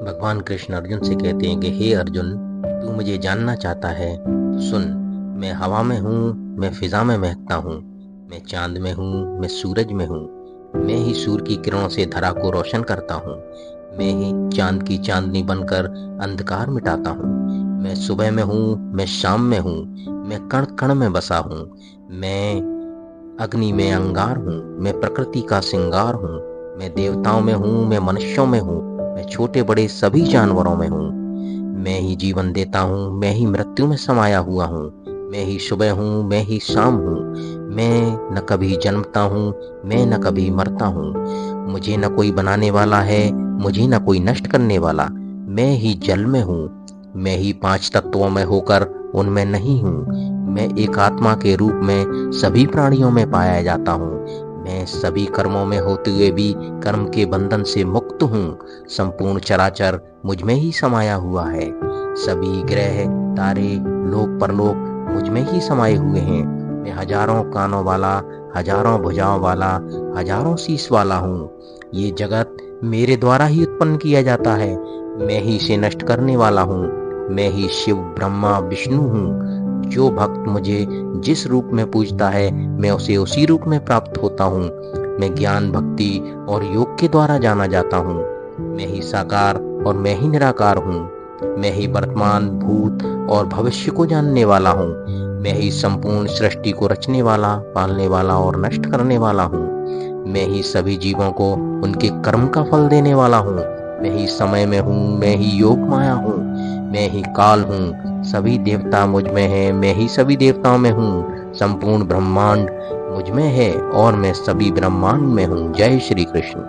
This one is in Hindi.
भगवान कृष्ण अर्जुन से कहते हैं कि हे अर्जुन, तू मुझे जानना चाहता है तो सुन। मैं हवा में हूँ, मैं फिजा में महकता हूँ, मैं चांद में हूँ, मैं सूरज में हूँ। मैं ही सूर्य की किरणों से धरा को रोशन करता हूँ। मैं ही चांद की चांदनी बनकर अंधकार मिटाता हूँ। मैं सुबह में हूँ, मैं शाम में हूँ, मैं कण कण में बसा हूँ। मैं अग्नि में अंगार हूँ, मैं प्रकृति का श्रृंगार हूँ। मैं देवताओं में हूँ, मैं मनुष्यों में हूँ, मैं छोटे बड़े सभी जानवरों में हूँ। मैं ही जीवन देता हूँ, मैं ही मृत्यु में समाया हुआ हूँ। मैं ही सुबह हूँ, मैं ही शाम हूँ। मैं न कभी जन्मता हूँ, मैं न कभी मरता हूँ। मुझे न कोई बनाने वाला है, मुझे न कोई नष्ट करने वाला। मैं ही जल में हूँ, मैं ही 5 तत्वों में होकर उनमें नहीं हूँ। मैं एक आत्मा के रूप में सभी प्राणियों में पाया जाता हूँ। मैं सभी कर्मों में होते हुए भी कर्म के बंधन से मुक्त हूँ। संपूर्ण चराचर मुझ में ही समाया हुआ है। सभी ग्रह, तारे, लोक परलोक मुझ में ही समाये हुए हैं। मैं हजारों कानों वाला, हजारों भुजाओं वाला, हजारों शीश वाला हूँ। ये जगत मेरे द्वारा ही उत्पन्न किया जाता है। मैं ही इसे नष्ट करने वाला हूँ। मैं ही शिव, ब्रह्मा, विष्णु हूँ। जो भक्त मुझे जिस रूप में पूजता है, मैं उसे उसी रूप में प्राप्त होता हूँ। मैं ज्ञान, भक्ति और योग के द्वारा जाना जाता हूँ। मैं ही साकार और मैं ही निराकार हूँ। मैं ही वर्तमान, भूत और भविष्य को जानने वाला हूँ। मैं ही संपूर्ण सृष्टि को रचने वाला, पालने वाला और नष्ट करने वाला हूँ। मैं ही सभी जीवों को उनके कर्म का फल देने वाला हूँ। मैं ही समय में हूँ, मैं ही योग माया हूँ। मैं ही काल हूँ। सभी देवता मुझ में हैं, मैं ही सभी देवताओं में हूँ। संपूर्ण ब्रह्मांड मुझ में है और मैं सभी ब्रह्मांड में हूँ। जय श्री कृष्ण।